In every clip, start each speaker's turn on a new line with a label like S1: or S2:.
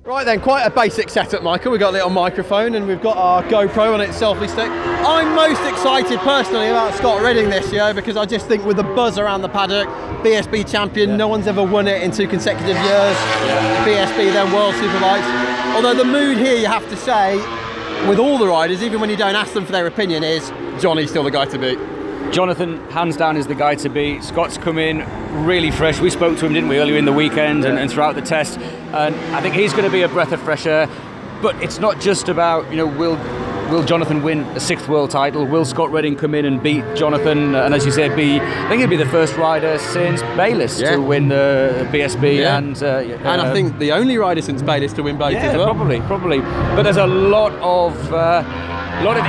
S1: Right then, quite a basic setup, Michael. We've got a little microphone and we've got our GoPro on its selfie stick. I'm most excited personally about Scott Redding this year because I just think with the buzz around the paddock, BSB champion, no one's ever won it in 2 consecutive years. BSB, then World Superbikes. Although the mood here, you have to say, with all the riders, even when you don't ask them for their opinion, is Johnny's still the guy to beat.
S2: Jonathan, hands down, is the guy to beat. Scott's come in really fresh. We spoke to him, didn't we, earlier in the weekend and throughout the test. And I think he's going to be a breath of fresh air. But it's not just about, you know, will Jonathan win a 6th world title? Will Scott Redding come in and beat Jonathan? And as you said, I think he'll be the first rider since Bayliss to win the BSB. And
S1: I think the only rider since Bayliss to win both as well.
S2: Probably. But there's a lot of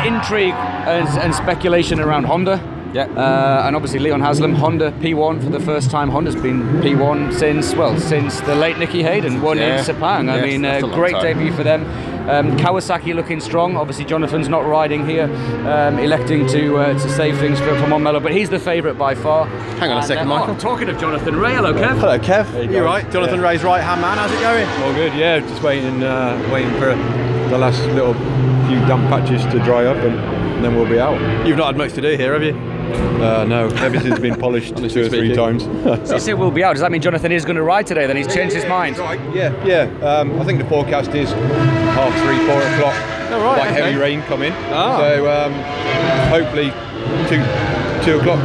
S2: intrigue and speculation around Honda. And obviously Leon Haslam, Honda P1 for the first time. Honda's been P1 since the late Nicky Hayden won in Sepang. I mean, great debut for them. Kawasaki looking strong. Obviously Jonathan's not riding here, electing to save things for Montmello, but he's the favourite by far.
S1: Hang on a second, Michael.
S2: Talking of Jonathan Ray, hello Kev.
S1: Hello Kev, you're right. Jonathan Ray's right hand man, how's it going?
S3: All good, yeah, just waiting for the last little few damp patches to dry up and then we'll be out.
S1: You've not had much to do here, have you?
S3: No, everything's been polished 2 or 3 times.
S2: So you say we'll be out, does that mean Jonathan is going to ride today then? He's changed his mind?
S3: Right. I think the forecast is 3:30, 4 o'clock, like heavy rain coming. So hopefully 2 o'clock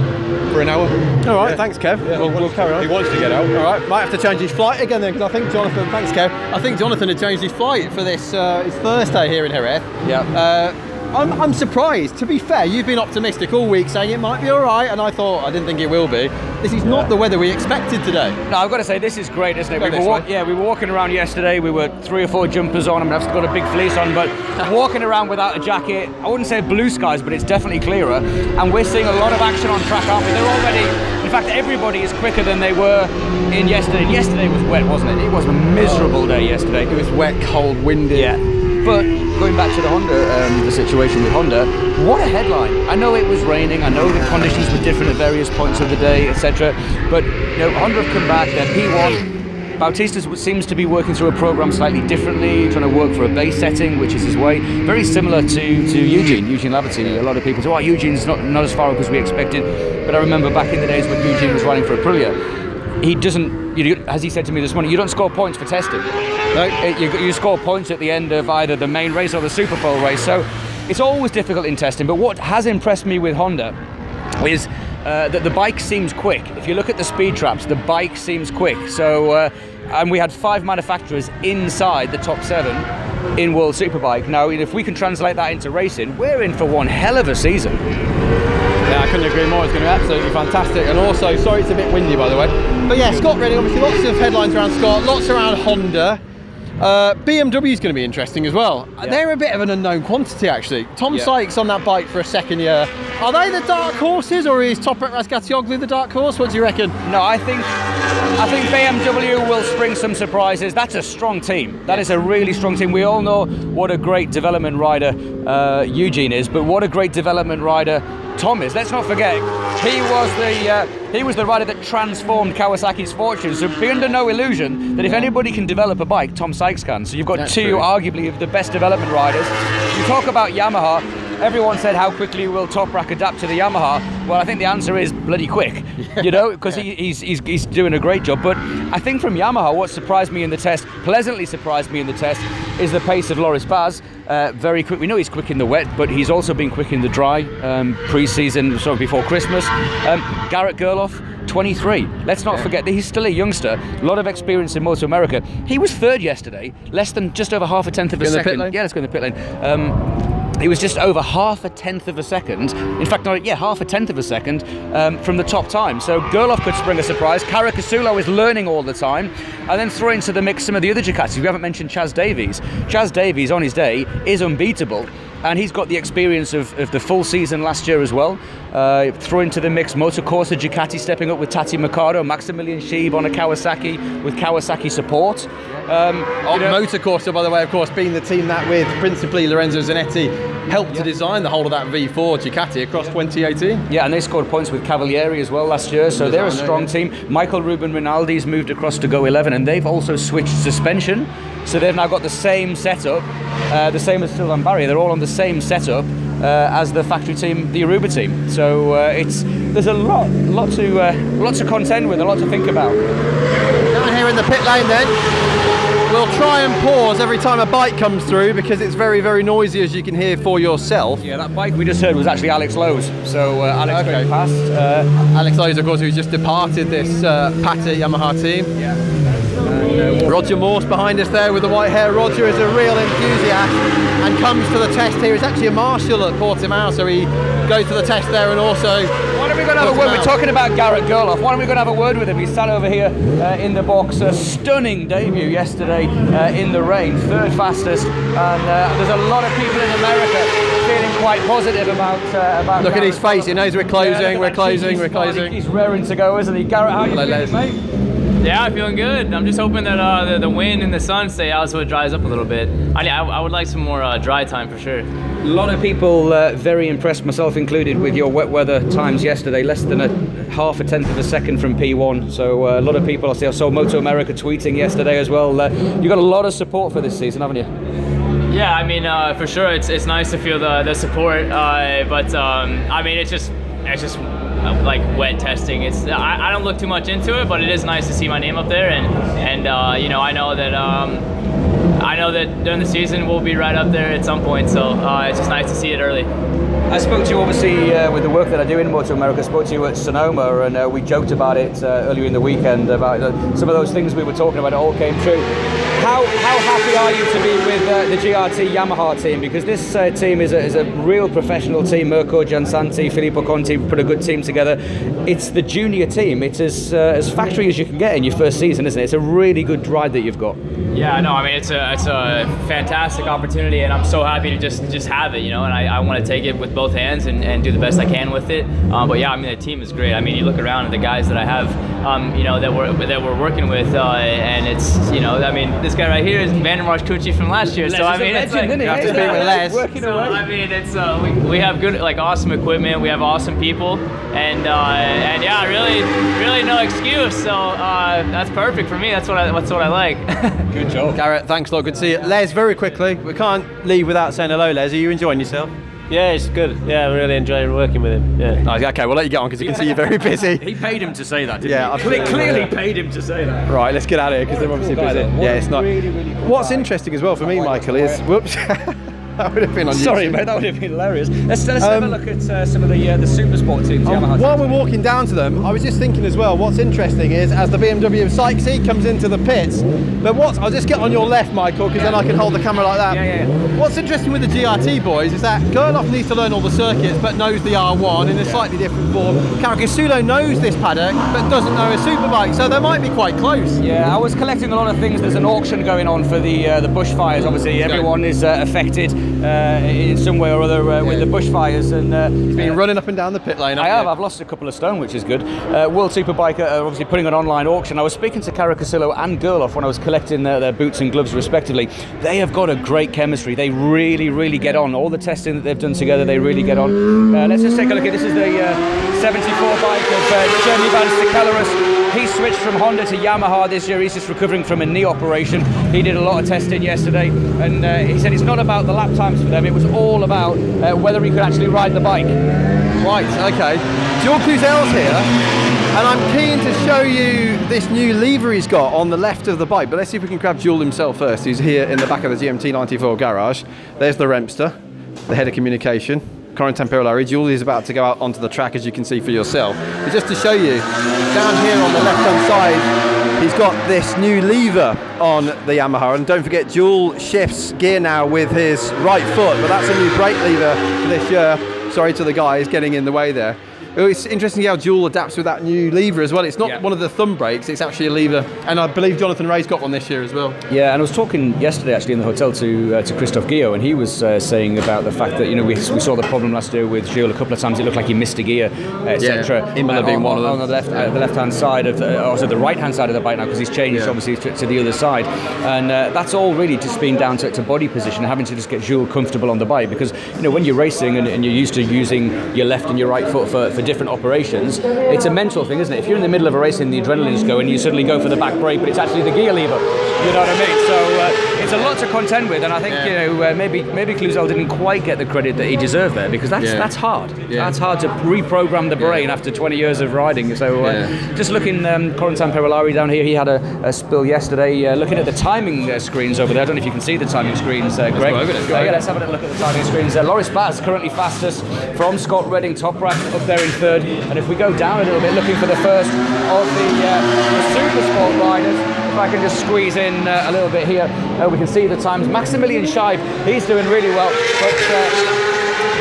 S3: for an hour.
S1: Alright, thanks Kev. We'll carry on.
S3: He wants to get out.
S1: Alright, might have to change his flight again then, because I think Jonathan, thanks Kev, I think Jonathan had changed his flight for this his Thursday here in Jerez. I'm surprised. To be fair, you've been optimistic all week saying it might be alright, and I didn't think it will be. This is not the weather we expected today.
S2: No, I've got to say, this is great, isn't it? We were walking around yesterday, we were 3 or 4 jumpers on, I've got a big fleece on, but walking around without a jacket, I wouldn't say blue skies, but it's definitely clearer, and we're seeing a lot of action on track, aren't we? They're already, in fact, everybody is quicker than they were in yesterday. Yesterday was wet, wasn't it? It was a miserable day yesterday.
S1: It was wet, cold, windy.
S2: Yeah. But going back to the Honda, the situation with Honda, what a headline. I know it was raining, I know the conditions were different at various points of the day, etc. But you know, Honda have come back, they're P1. Bautista seems to be working through a program slightly differently, trying to work for a base setting, which is his way. Very similar to Eugene Laverty. A lot of people say, oh, Eugene's not as far up as we expected. But I remember back in the days when Eugene was riding for Aprilia, he doesn't, as he said to me this morning, you don't score points for testing. No, you score points at the end of either the main race or the Super Bowl race. So it's always difficult in testing. But what has impressed me with Honda is that the bike seems quick. If you look at the speed traps, the bike seems quick. So, and we had 5 manufacturers inside the top 7 in World Superbike. Now, if we can translate that into racing, we're in for one hell of a season.
S1: Yeah, I couldn't agree more. It's going to be absolutely fantastic. And also, sorry it's a bit windy, by the way. But yeah, Scott Redding, obviously lots of headlines around Scott, lots around Honda. BMW is going to be interesting as well. They're a bit of an unknown quantity, actually. Tom Sykes on that bike for a second year. Are they the dark horses, or is Toprak Razgatlioglu the dark horse? What do you reckon?
S2: No, I think BMW will spring some surprises. That's a strong team. That is a really strong team. We all know what a great development rider Eugene is, but what a great development rider Tom is. Let's not forget, he was the rider that transformed Kawasaki's fortune. So be under no illusion that if anybody can develop a bike, Tom Sykes can. So you've got two arguably of the best development riders. You talk about Yamaha. Everyone said, how quickly will Toprak adapt to the Yamaha? Well, I think the answer is bloody quick, you know, because he's doing a great job. But I think from Yamaha, what surprised me in the test, pleasantly surprised me in the test, is the pace of Loris Baz. Very quick. We know he's quick in the wet, but he's also been quick in the dry, pre-season, sort of before Christmas. Garrett Gerloff, 23. Let's not forget that he's still a youngster, a lot of experience in Moto America. He was third yesterday, less than just over half a tenth of a second. Yeah, let's go in the pit lane. He was just over half a tenth of a second. In fact, no, yeah, half a tenth of a second from the top time. So Gerloff could spring a surprise. Caricasulo is learning all the time. And then throw into the mix some of the other Ducatis. We haven't mentioned Chaz Davies. Chaz Davies, on his day, is unbeatable. and he's got the experience of the full season last year as well. Throw into the mix Motocorsa Ducati stepping up with Tati Mercado, Maximilian Scheib on a Kawasaki with Kawasaki support.
S1: Motocorsa, by the way, of course, being the team that with principally Lorenzo Zanetti helped to design the whole of that V4 Ducati across 2018.
S2: Yeah, and they scored points with Cavalieri as well last year, so they're a strong team. Michael Ruben Rinaldi's moved across to Go 11, and they've also switched suspension, so they've now got the same setup, the same as Sylvain Barry. They're all on the same setup as the factory team, the Aruba team. So there's a lot to contend with, a lot to think about.
S1: Down here in the pit lane then, we'll try and pause every time a bike comes through because it's very, very noisy, as you can hear for yourself.
S2: Yeah, that bike we just heard was actually Alex Lowe's. So Alex going past.
S1: Alex Lowe's, of course, who's just departed this Paddock Yamaha team.
S2: Yeah.
S1: Roger Morse behind us there with the white hair. Roger is a real enthusiast and comes to the test here. He's actually a marshal at Portimao, so he goes to the test there and also...
S2: Why don't we go and have a word? We're talking about Garrett Gerloff. Why don't we go and have a word with him? He sat over here in the box. A stunning debut yesterday in the rain, third fastest, and there's a lot of people in America feeling quite positive about
S1: Look
S2: Garrett
S1: at his face, he knows we're closing, we're closing.
S2: He's raring to go, isn't he? Garrett, how are you feeling, mate?
S4: Yeah, I'm feeling good. I'm just hoping that the wind and the sun stay out so it dries up a little bit. I would like some more dry time for sure.
S2: A lot of people very impressed, myself included, with your wet weather times yesterday. Less than half a tenth of a second from P1. So a lot of people, I saw Moto America tweeting yesterday as well. You got a lot of support for this season, haven't you?
S4: Yeah, I mean, for sure, it's nice to feel the support. But I mean, it's just like wet testing. I don't look too much into it, but it is nice to see my name up there, and you know, I know that during the season we'll be right up there at some point. So it's just nice to see it early.
S2: I spoke to you obviously with the work that I do in Moto America. I spoke to you at Sonoma, and we joked about it earlier in the weekend about some of those things we were talking about. It all came true. How happy are you to be with the GRT Yamaha team? Because this team is a real professional team. Mirko Giansanti, Filippo Conti put a good team together. It's the junior team. It's as factory as you can get in your first season, isn't it? It's a really good ride that you've got.
S4: Yeah, no, I mean, it's a fantastic opportunity, and I'm so happy to just have it, you know, and I want to take it with both hands and do the best I can with it. But yeah, I mean, the team is great. I mean, you look around at the guys that I have, you know, that we're working with, and it's, you know, I mean, this guy right here is Vandermarsh Cucci from last year. So I mean, it's like,
S1: you have to speak with Les.
S4: So, I mean, it's we have good, like, awesome equipment. We have awesome people, and yeah, really no excuse. So that's perfect for me. That's what I like.
S2: Good job,
S1: Garrett. Thanks a lot. Good to see you. Les, very quickly, we can't leave without saying hello. Les, are you enjoying yourself?
S5: Yeah, it's good. Yeah, I really enjoy working with him. Yeah.
S1: Oh, okay, we'll let you get on because you can see you're very busy.
S2: He paid him to say that, didn't
S1: Yeah,
S2: he? Clearly paid him to say that.
S1: Right, let's get out of here because they're obviously busy. Yeah, it's not.
S2: Really, really
S1: What's interesting as well for me, Michael, is whoops. That would have been on
S2: Sorry,
S1: YouTube.
S2: mate, that would have been hilarious. Let's have a look at some of the Supersport teams. Yamaha
S1: while
S2: teams.
S1: we're walking down to them, I was just thinking as well, what's interesting is as the BMW Sykes comes into the pits, but I'll just get on your left, Michael, because then I can hold the camera like that.
S2: Yeah.
S1: What's interesting with the GRT boys is that Gerloff needs to learn all the circuits, but knows the R1 in a slightly different form. Caracasulo knows this paddock, but doesn't know a superbike, so they might be quite close.
S2: Yeah, I was collecting a lot of things. There's an auction going on for the bushfires. Obviously, everyone is affected in some way or other with the bushfires, and
S1: He's been running up and down the pit lane.
S2: I've lost a couple of stone, which is good. World Superbike are obviously putting an online auction. I was speaking to Caracasulo and Gerloff when I was collecting their boots and gloves respectively. They have got a great chemistry. They really get on. All the testing that they've done together, they really get on. Let's just take a look at this. Is the 74 bike of Jeremy Van Stekeleris. He switched from Honda to Yamaha this year. He's just recovering from a knee operation. He did a lot of testing yesterday, and he said it's not about the lap times for them. It was all about whether he could actually ride the bike.
S1: Right, okay. Jules Cluzel's here, and I'm keen to show you this new lever he's got on the left of the bike, but let's see if we can grab Jules himself first. He's here in the back of the GMT94 garage. There's the Rempster, the head of communication. Corin Temperolari. Jules is about to go out onto the track, as you can see for yourself. But just to show you, down here on the left-hand side, he's got this new lever on the Yamaha. And don't forget, Jules shifts gear now with his right foot, but that's a new brake lever for this year. Sorry to the guys getting in the way there. It's interesting how dual adapts with that new lever as well. It's not one of the thumb brakes, it's actually a lever. And I believe Jonathan Ray's got one this year as well.
S2: Yeah, and I was talking yesterday actually in the hotel to Christophe Guillot, and he was saying about the fact that, you know, we saw the problem last year with Gilles a couple of times. It looked like he missed a gear, etc.
S1: Imola being one of them.
S2: On the left-hand side of, also the right-hand side of the bike now, because he's changed obviously to the other side. And that's all really just been down to body position, having to just get Jules comfortable on the bike, because, you know, when you're racing and you're used to using your left and your right foot for different operations, it's a mental thing, isn't it? If you're in the middle of a race and the adrenaline is going, you suddenly go for the back brake, but it's actually the gear lever. You know what I mean? So it's a lot to contend with, and I think you know, maybe Cluzel didn't quite get the credit that he deserved there, because that's hard. That's hard to reprogram the brain after 20 years of riding. So just looking, Corentin Perolari down here, he had a spill yesterday. Looking at the timing screens over there. I don't know if you can see the timing screens, Greg. Let's have a look at the timing screens. Loris Baz currently fastest from Scott Redding, top rack up there in third. And if we go down a little bit, looking for the first of the Super Sport riders, if I can just squeeze in a little bit here, we can see the times. Maximilian Scheib, he's doing really well, but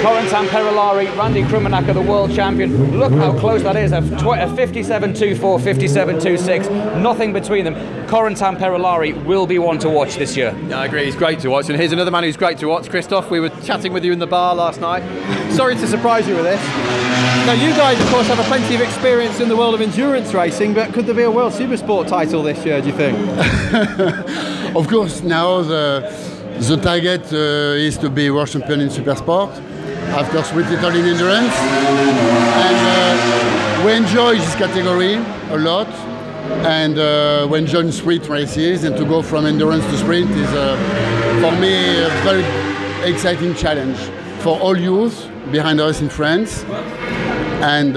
S2: Corentin Perolari, Randy Krummenacher, the world champion, look how close that is, a 57.24, 57.26, nothing between them. Corentin Perolari will be one to watch this year.
S1: Yeah, I agree, he's great to watch, and here's another man who's great to watch, Christophe. We were chatting with you in the bar last night. Sorry to surprise you with this. Now, you guys, of course, have a plenty of experience in the world of endurance racing, but could there be a World Supersport title this year, do you think?
S6: Of course, now the target is to be world champion in Supersport, after 3 titles in endurance, and we enjoy this category a lot, and we enjoy sprint races, and to go from endurance to sprint is for me a very exciting challenge for all youth behind us in France, and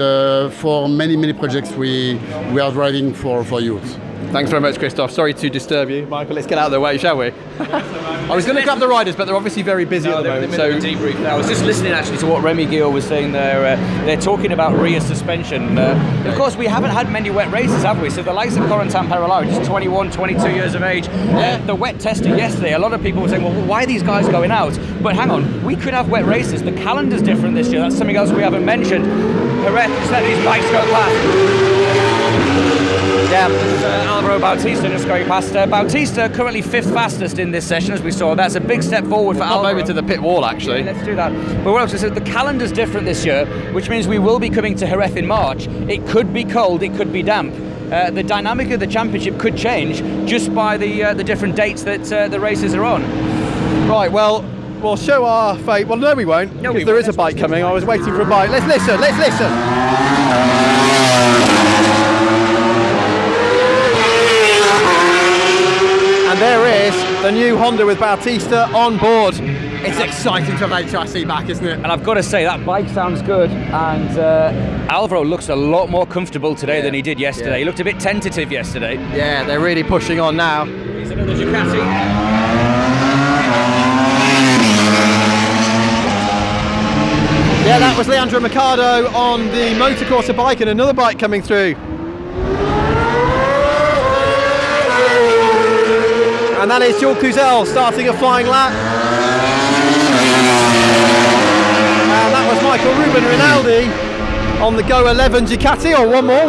S6: for many projects we are driving for youth.
S1: Thanks very much, Christophe. Sorry to disturb you, Michael. Let's get out of the way, shall we? I was going to grab the riders, but they're obviously very busy at the moment. So
S2: debrief. I was just listening actually to what Remy Guillot was saying there. They're talking about rear suspension. Of course, we haven't had many wet races, have we? So the likes of Corentin Perolari, just 21, 22 years of age. The wet testing yesterday, a lot of people were saying, well, why are these guys going out? But hang on, we could have wet races. The calendar's different this year. That's something else we haven't mentioned. Jerez, just let these bikes go past. Yeah, Alvaro Bautista just going past. Bautista currently 5th fastest in this session, as we saw. That's a big step forward for Alvaro.
S1: Over to the pit wall, actually.
S2: Yeah, let's do that. But what else is it? The calendar's different this year, which means we will be coming to Jerez in March. It could be cold, it could be damp. The dynamic of the championship could change just by the different dates that the races are on.
S1: Right, well, we'll show our fate. Well, no, we won't. No, because there is a bike coming. I was waiting for a bike. Let's listen, let's listen. And there is the new Honda with Bautista on board. It's exciting to have HRC back, isn't it?
S2: And I've got to say, that bike sounds good, and Alvaro looks a lot more comfortable today than he did yesterday. He looked a bit tentative yesterday.
S1: Yeah, they're really pushing on now.
S2: Here's another Ducati.
S1: Yeah, that was Leandro Mercado on the Motorcorsa bike, and another bike coming through. And that is Jules Cluzel starting a flying lap. And that was Michael Ruben Rinaldi on the Go 11 Ducati. Oh, one more.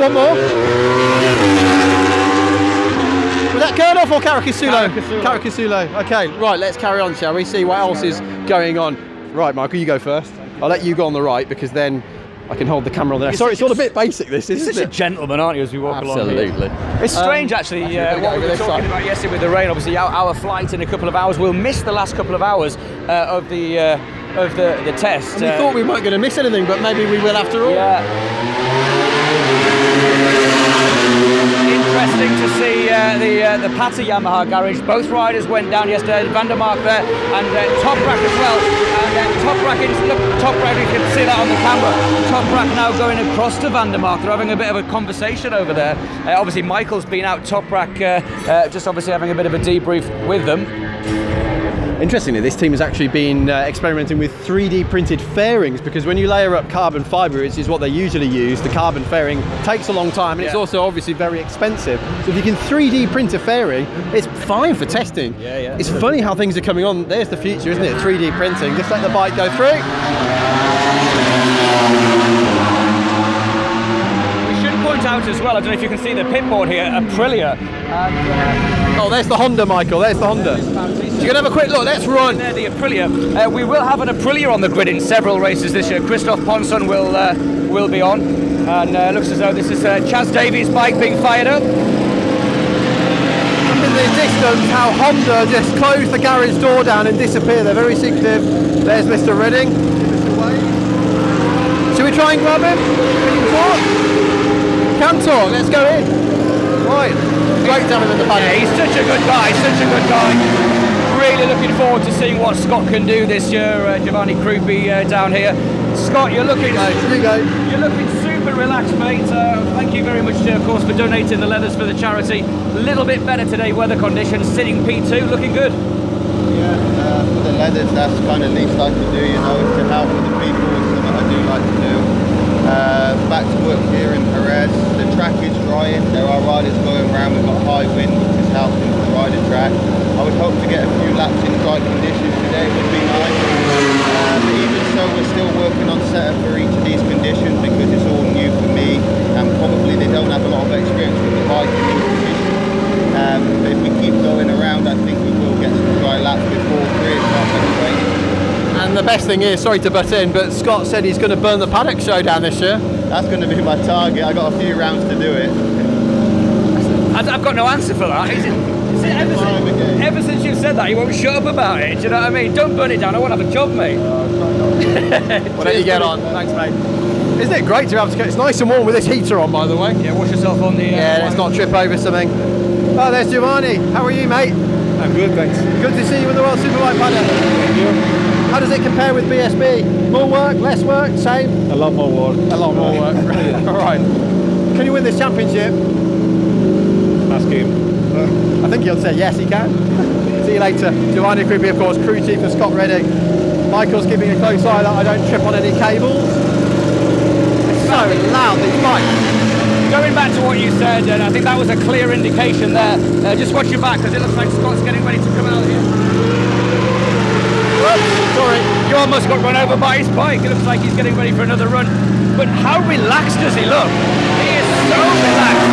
S1: Was that Gerloff or Caracasulo? Caracasulo. Okay, right, let's carry on, shall we? See what else is going on. Right, Michael, you go first. I'll let you go on the right, because then I can hold the camera on there. Sorry, it's all a bit basic, this, isn't it?
S2: You're such a gentleman, aren't you, as we walk along here?
S1: Absolutely.
S2: It's strange, actually, what we were talking about yesterday with the rain. Obviously, our flight in a couple of hours. We'll miss the last couple of hours of the test.
S1: And we thought we weren't going to miss anything, but maybe we will after all.
S2: Yeah. Interesting to see the Pata Yamaha garage. Both riders went down yesterday. Van der Mark there, and Toprak as well. And Toprak, Toprak, you can see that on the camera. Toprak now going across to Van der Mark. They're having a bit of a conversation over there. Obviously, Michael's been out. Toprak just obviously having a bit of a debrief with them.
S1: Interestingly, this team has actually been experimenting with 3D printed fairings, because when you layer up carbon fibre, which is what they usually use, the carbon fairing takes a long time, and it's also obviously very expensive. So if you can 3D print a fairing, it's fine for testing.
S2: Yeah.
S1: It's funny how things are coming on. There's the future, isn't it? 3D printing. Just let the bike go through.
S2: out as well. I don't know if you can see the pit board here, Aprilia.
S1: Oh, there's the Honda, Michael, there's the Honda. So you're going to have a quick look, let's run.
S2: There, the Aprilia. We will have an Aprilia on the grid in several races this year. Christophe Ponson will be on. And looks as though this is Chaz Davies' bike being fired up.
S1: In the distance, how Honda just closed the garage door down and disappear. They're very secretive. There's Mr. Redding. Should we try and grab him? Can talk. Let's go in. Right. Great to have him in the paddock.
S2: Yeah, he's such a good guy. Such a good guy. Really looking forward to seeing what Scott can do this year. Giovanni CRUPI down here. Scott, you're looking. You're looking super relaxed, mate. Thank you very much, of course, for donating the leathers for the charity. A little bit better today, weather conditions. Sitting P2, looking good.
S7: Yeah, for the leathers, that's kind of least I can do, you know, to help with the people. It's something I do like to do. Back to work here in Jerez. The track is drying. There are riders going around. We've got high wind, which is helping to ride the track. I would hope to get a few laps in dry conditions today. Would be nice. But even so, we're still working on setup for each of these conditions because it's all new for me, and probably they don't have a lot of experience with the bike in these conditions. But if we keep going around, I think we will get some dry laps before 3 o'clock anyway.
S1: And the best thing is, sorry to butt in, but Scott said he's going to burn the Paddock showdown this year.
S7: That's going to be my target. I got a few rounds to do it.
S2: I've got no answer for that. Is it ever since you've said that, you won't shut up about it? Do you know what I mean? Don't burn it down. I won't have a job, mate.
S1: Whatever you get on. Thanks, mate. Isn't it great to be able to get? It's nice and warm with this heater on, by the way.
S2: Yeah, wash yourself on the.
S1: Yeah, let's not trip over something. Oh, there's Giovanni. How are you, mate?
S3: I'm good, thanks.
S1: Good to see you in the World Superbike paddock.
S3: Thank you.
S1: How does it compare with BSB? More work, less work, same?
S3: A lot more work.
S1: A lot more work. All right. Can you win this championship?
S3: Ask him.
S1: I think he'll say yes, he can. See you later. Giovanni CRUPI, of course, crew chief for Scott Redding. Michael's keeping a close eye that I don't trip on any cables. It's so loud, these bikes.
S2: Going back to what you said, and I think that was a clear indication there. Just watch your back, because it looks like Scott's getting ready to come out here. Oops, sorry, you almost got run over by his bike. It looks like he's getting ready for another run. But how relaxed does he look? He is so relaxed.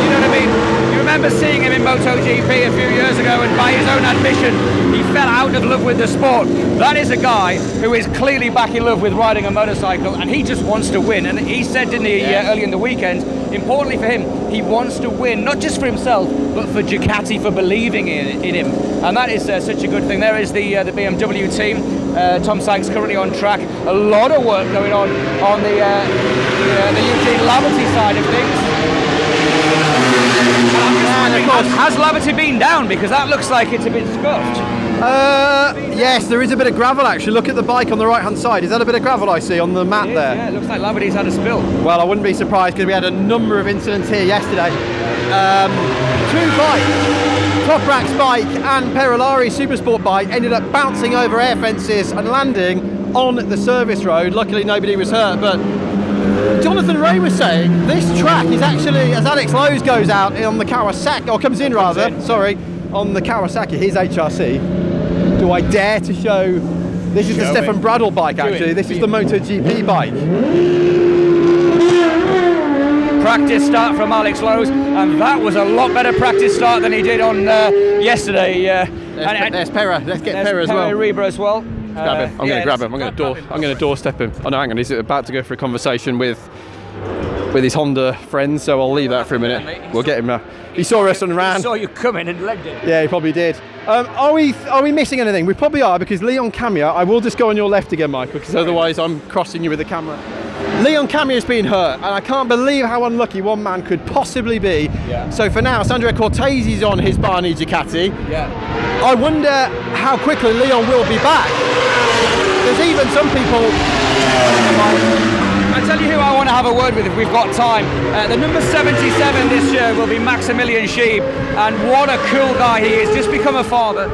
S2: You know what I mean? You remember seeing him in MotoGP a few years ago, and by his own admission, he fell out of love with the sport. That is a guy who is clearly back in love with riding a motorcycle, and he just wants to win. And he said, didn't he, early in the weekend, importantly for him, he wants to win, not just for himself, but for Ducati, for believing in him. And that is such a good thing. There is the BMW team. Tom Sykes currently on track. A lot of work going on the Eugene Laverty side of things. Has Laverty been down? Because that looks like it's a bit scuffed.
S1: Yes, there is a bit of gravel actually. Look at the bike on the right hand side. Is that a bit of gravel I see on the mat there?
S2: Yeah, it looks like Laverty's had a spill.
S1: Well, I wouldn't be surprised because we had a number of incidents here yesterday. Two bikes, Toprak's bike and Perolari's Supersport bike, ended up bouncing over air fences and landing on the service road. Luckily nobody was hurt, but Jonathan Ray was saying this track is actually, as Alex Lowe's goes out on the Kawasaki, or comes in rather, sorry, on the Kawasaki, his HRC. Do I dare to show? This is the Stefan Bradl bike actually, this is the MotoGP bike.
S2: Practice start from Alex Lowe's, and that was a lot better practice start than he did on yesterday.
S1: There's Pera, let's get Pera as well.
S2: Reba as well.
S1: Grab him. I'm going to grab him. I'm going to doorstep him. Oh no, hang on. He's about to go for a conversation with his Honda friends, so I'll leave that for a minute. We'll get him. He saw us and ran.
S2: He saw you coming and legged it.
S1: Yeah, he probably did. Are we missing anything? We probably are, because Leon Camia. I will just go on your left again, Michael, because otherwise I'm crossing you with the camera. Leon Camia's been hurt, and I can't believe how unlucky one man could possibly be. Yeah. So for now, Sandro Cortese's on his Barney Ducati. Yeah. I wonder how quickly Leon will be back. There's even some people.
S2: I'll tell you who I want to have a word with if we've got time. The number 77 this year will be Maximilian Schieb, and what a cool guy he is. Just become a father.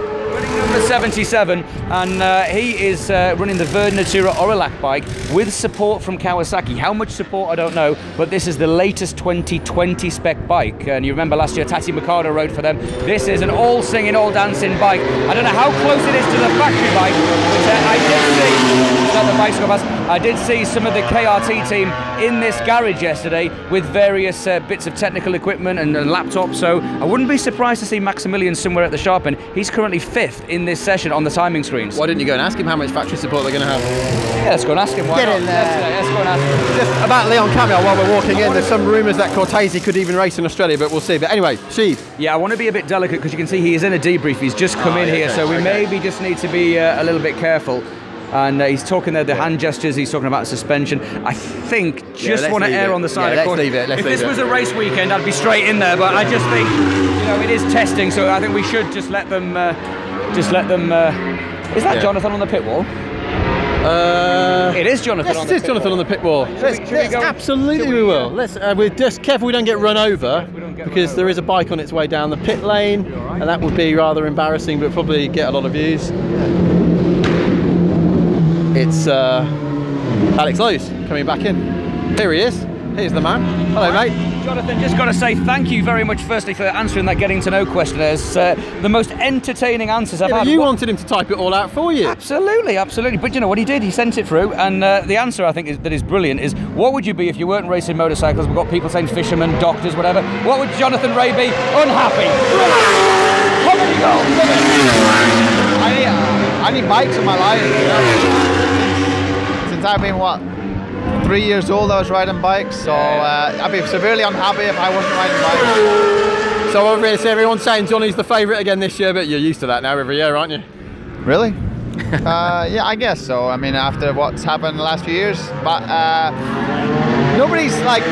S2: Number 77, and he is running the Verde Natura Orelac bike with support from Kawasaki. How much support, I don't know, but this is the latest 2020 spec bike. And you remember last year Tati Mercado rode for them. This is an all singing, all dancing bike. I don't know how close it is to the factory bike, but I did see that the bike's got past. I did see some of the KRT team in this garage yesterday with various bits of technical equipment and laptops, so I wouldn't be surprised to see Maximilian somewhere at the sharp end. He's currently 5th in this session on the timing screens.
S1: Why didn't you go and ask him how much factory support they're going to have?
S2: Yeah, let's go and ask him. Why
S1: Get
S2: not?
S1: in there.
S2: Let's go and ask him.
S1: Just about Leon Camille while we're walking in, there's some rumours that Cortese could even race in Australia, but we'll see. But anyway, Sheed.
S2: Yeah, I want to be a bit delicate because you can see he is in a debrief. He's just come in here, so we maybe just need to be a little bit careful. And he's talking there, the hand gestures, he's talking about suspension. I think just want to err on the side of caution. If this was a race weekend, I'd be straight in there, but I just think, you know, it is testing, so I think we should just let them, is that Jonathan on the pit wall? It is Jonathan on the pit wall.
S1: Jonathan on the pit wall. Absolutely we will. We're just careful we don't get run over, because there is a bike on its way down the pit lane, and that would be rather embarrassing, but probably get a lot of views. It's Alex Lewis coming back in. Here he is. Here's the man. Hello, mate.
S2: Jonathan, just got to say thank you very much, firstly, for answering that getting to know question. It's the most entertaining answers I've had.
S1: You wanted him to type it all out for you.
S2: Absolutely, absolutely. But you know what he did? He sent it through, and the answer I think that is brilliant is, what would you be if you weren't racing motorcycles? We've got people saying fishermen, doctors, whatever. What would Jonathan Ray be? Unhappy. Come on, you go.
S8: I need bikes in my life. You know? Since I've been, what, 3 years old, I was riding bikes, so I'd be severely unhappy if I wasn't riding bikes.
S1: So obviously everyone's saying Johnny's the favourite again this year, but you're used to that now every year, aren't you?
S8: Really? Yeah, I guess so. I mean, after what's happened the last few years, but nobody's like...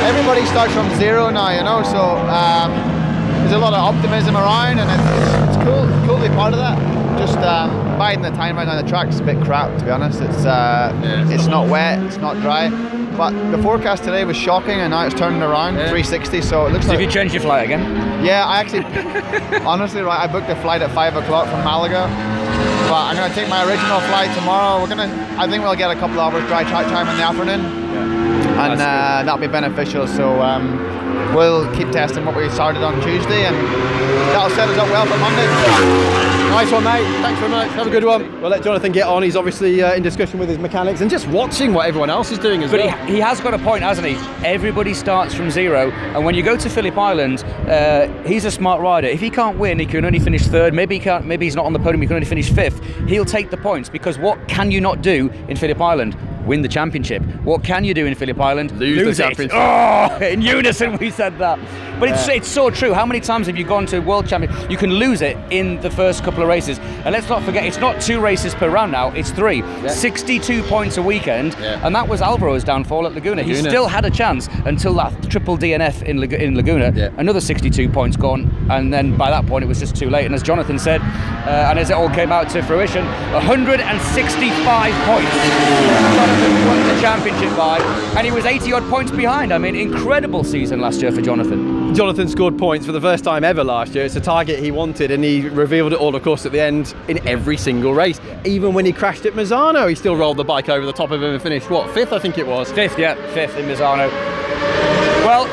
S8: Everybody starts from zero now, you know, so there's a lot of optimism around, and it's cool to be part of that. Just biding the time right now, the track's a bit crap, to be honest. It's not wet, it's not dry, but the forecast today was shocking, and now it's turning around 360, so it looks like...
S2: Have you changed your flight again?
S8: Yeah, I actually, honestly, right, I booked a flight at 5 o'clock from Malaga, but I'm going to take my original flight tomorrow. I think we'll get a couple of hours dry track time in the afternoon. And that'll be beneficial, so we'll keep testing what we started on Tuesday, and that'll set us up well for Monday.
S1: Nice one, mate. Thanks very much. Have a good one. We'll let Jonathan get on. He's obviously in discussion with his mechanics and just watching what everyone else is doing as well.
S2: But he has got a point, hasn't he? Everybody starts from zero, and when you go to Phillip Island, he's a smart rider. If he can't win, he can only finish 3rd. Maybe he can't. Maybe he's not on the podium. He can only finish 5th. He'll take the points, because what can you not do in Phillip Island? Win the championship. What can you do in Phillip Island?
S1: Lose the championship.
S2: Oh, in unison we said that. But it's so true. How many times have you gone to World Champion? You can lose it in the first couple of races. And let's not forget, it's not 2 races per round now, it's 3. Yeah. 62 points a weekend, and that was Alvaro's downfall at Laguna. He still had a chance until that triple DNF in Laguna. Yeah. Another 62 points gone, and then by that point it was just too late. And as Jonathan said, and as it all came out to fruition, 165 points. Jonathan won the championship by, and he was 80 odd points behind. I mean, incredible season last year for Jonathan.
S1: Jonathan scored points for the first time ever last year. It's a target he wanted, and he revealed it all, of course, at the end in every single race. Even when he crashed at Misano, he still rolled the bike over the top of him and finished, what, 5th, I think it was?
S2: 5th, yeah, 5th in Misano. Well,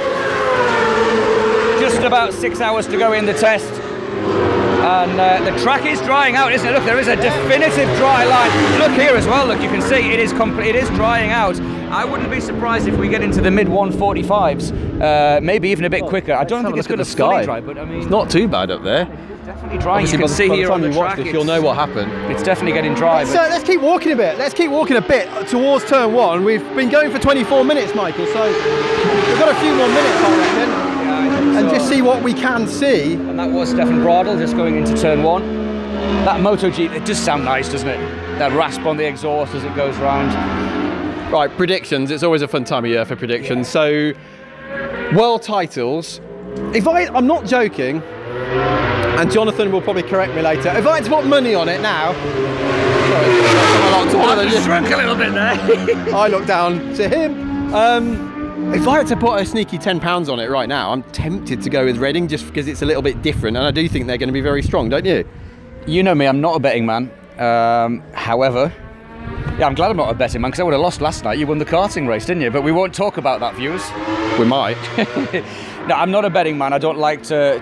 S2: just about 6 hours to go in the test. And the track is drying out, isn't it? Look, there is a definitive dry line. Look here as well, look, you can see it is drying out. I wouldn't be surprised if we get into the mid 145s, maybe even a bit quicker. I don't think it's going to fully dry, but I mean...
S1: It's not too bad up there.
S2: It's definitely drying. You can see here on the track.
S1: You'll know what happened.
S2: It's definitely getting dry.
S1: So let's keep walking a bit. Let's keep walking a bit towards turn 1. We've been going for 24 minutes, Michael, so we've got a few more minutes, I reckon. And just see what we can see.
S2: And that was Stefan Bradl just going into turn 1. That MotoGP, it does sound nice, doesn't it? That rasp on the exhaust as it goes round.
S1: Right, predictions. It's always a fun time of year for predictions. So, world titles. I'm not joking, and Jonathan will probably correct me later. If I had to put money on it now,
S2: I just shrunk a little bit there.
S1: I look down to him. If I had to put a sneaky £10 on it right now, I'm tempted to go with Reading just because it's a little bit different, and I do think they're going to be very strong, don't you?
S2: You know me, I'm not a betting man. However, yeah, I'm glad I'm not a betting man, because I would have lost last night. You won the karting race, didn't you? But we won't talk about that, viewers.
S1: We might.
S2: No, I'm not a betting man. I don't like to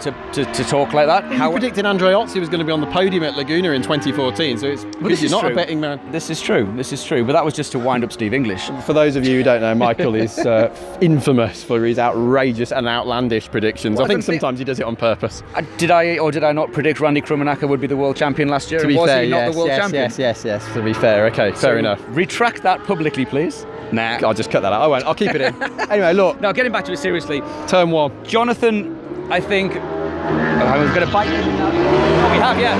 S2: talk like that.
S1: You predicted Andreozzi was going to be on the podium at Laguna in 2014, so it's because you're not a betting man.
S2: This is true. This is true. But that was just to wind up Steve English.
S1: For those of you who don't know, Michael is infamous for his outrageous and outlandish predictions. Well, I think sometimes he does it on purpose.
S2: Did I or did I not predict Randy Krummenacher would be the world champion last year?
S1: To be fair,
S2: was he not the world champion?
S1: Yes. To be fair, okay, fair enough.
S2: Retract that publicly, please. Nah.
S1: I'll just cut that out. I won't. I'll keep it in. Anyway, look.
S2: Now, getting back to it seriously.
S1: Turn 1.
S2: Jonathan, I think... I was going to bite him now. Oh, we have, yeah.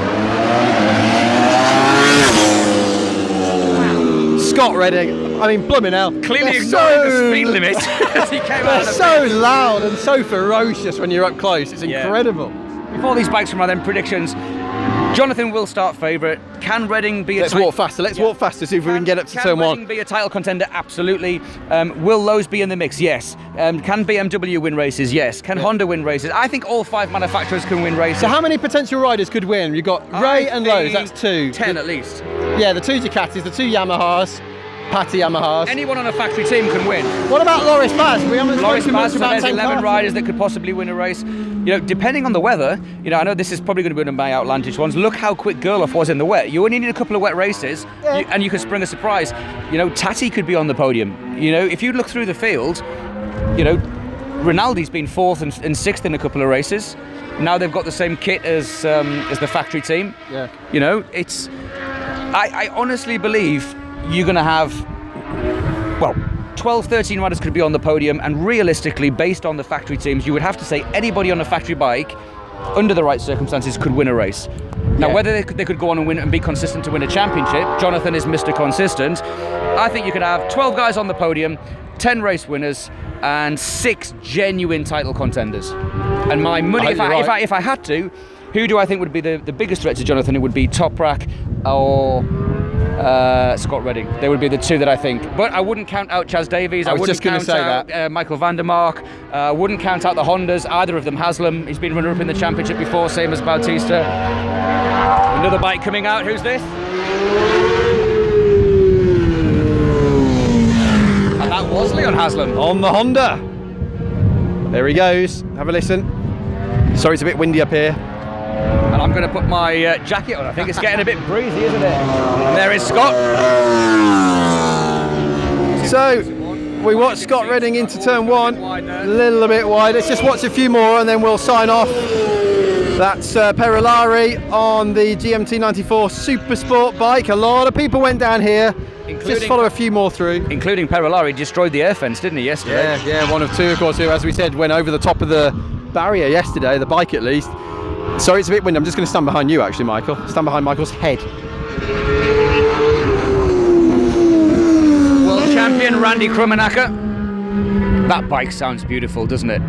S1: Scott Redding, I mean, blooming hell.
S2: Clearly ignoring the speed limit as he came out of the
S1: so loud and so ferocious when you're up close. It's incredible.
S2: Before these bikes come out, then predictions. Jonathan will start favourite. Can Redding be a...
S1: Let's walk faster. Let's walk faster, see if we can get up to turn 1.
S2: Can Redding be a title contender? Absolutely. Will Lowe's be in the mix? Yes. Can BMW win races? Yes. Can Honda win races? I think all 5 manufacturers can win races.
S1: So how many potential riders could win? You've got Ray and Lowe's, that's 2.
S2: 10 at least.
S1: Yeah, the 2 Ducatis, the 2 Yamahas, Patty Yamahas.
S2: Anyone on a factory team can win.
S1: What about Loris Baz? We haven't spoken much about
S2: there's 11 riders that could possibly win a race. You know, depending on the weather, you know, I know this is probably going to be one of my outlandish ones. Look how quick Gerloff was in the wet. You only need a couple of wet races and you can spring a surprise. You know, Tati could be on the podium. You know, if you look through the field, you know, Rinaldi's been 4th and 6th in a couple of races. Now they've got the same kit as the factory team.
S1: Yeah.
S2: You know, it's... I honestly believe you're going to have, well, 12, 13 riders could be on the podium, and realistically, based on the factory teams, you would have to say anybody on a factory bike, under the right circumstances, could win a race. Now, whether they could go on and win and be consistent to win a championship, Jonathan is Mr. Consistent. I think you could have 12 guys on the podium, 10 race winners, and 6 genuine title contenders. And my money, if I had to, who do I think would be the biggest threat to Jonathan? It would be Toprak or Scott Redding. They would be the 2 that I think. But I wouldn't count out Chaz Davies. I wouldn't count out Michael van der Mark. I wouldn't count out the Hondas, either of them. Haslam, he's been runner-up in the championship before, same as Bautista. Another bike coming out. Who's this? And that was Leon Haslam.
S1: On the Honda. There he goes. Have a listen. Sorry, it's a bit windy up here.
S2: And I'm going to put my jacket on. I think it's getting a bit breezy, isn't it? And there is Scott.
S1: So, we watched Scott Redding into turn 1. A little bit wide. Let's just watch a few more and then we'll sign off. That's Perolari on the GMT 94 Supersport bike. A lot of people went down here. Just follow a few more through.
S2: Including Perolari, destroyed the air fence, didn't he, yesterday?
S1: Yeah, 1 of 2, of course, who, as we said, went over the top of the barrier yesterday, the bike at least. Sorry, it's a bit windy. I'm just going to stand behind you, actually, Michael. Stand behind Michael's head.
S2: World champion Randy Krummenacher. That bike sounds beautiful, doesn't it?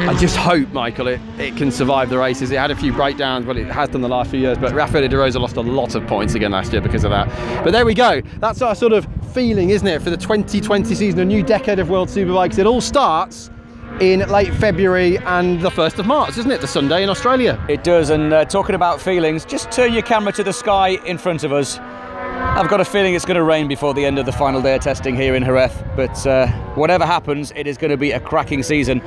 S1: I just hope, Michael, it can survive the races. It had a few breakdowns, but it has done the last few years. But Rafael de Rosa lost a lot of points again last year because of that. But there we go. That's our sort of feeling, isn't it, for the 2020 season, a new decade of World Superbikes. It all starts in late February and the 1st of March, isn't it? The Sunday in Australia.
S2: It does, and talking about feelings, just turn your camera to the sky in front of us. I've got a feeling it's going to rain before the end of the final day of testing here in Jerez, but whatever happens, it is going to be a cracking season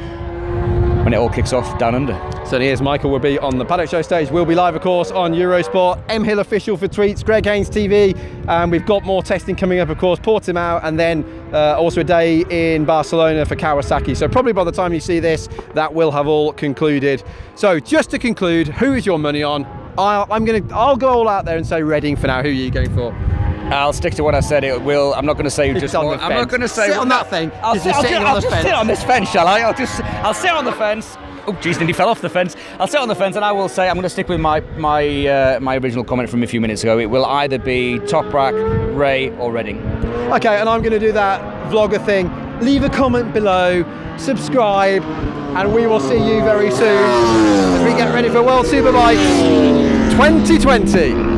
S2: when it all kicks off down under.
S1: Certainly is. Michael will be on the Paddock Show stage. We'll be live, of course, on Eurosport. M Hill official for tweets, GregHainesTV, and we've got more testing coming up, of course, Portimao, and then also a day in Barcelona for Kawasaki. So probably by the time you see this, that will have all concluded. So just to conclude, who is your money on? I'll go all out there and say Redding for now. Who are you going for?
S2: I'll stick to what I said. It will. I'm not going to say just one. I'm not going to say
S1: sit on that thing.
S2: I'll just sit on this fence, shall I? I'll sit on the fence. Oh, geez, nearly fell off the fence. I'll sit on the fence, and I will say I'm going to stick with my original comment from a few minutes ago. It will either be Toprak, Ray, or Redding. Okay, and I'm going to do that vlogger thing. Leave a comment below, subscribe, and we will see you very soon as we get ready for World Superbike 2020.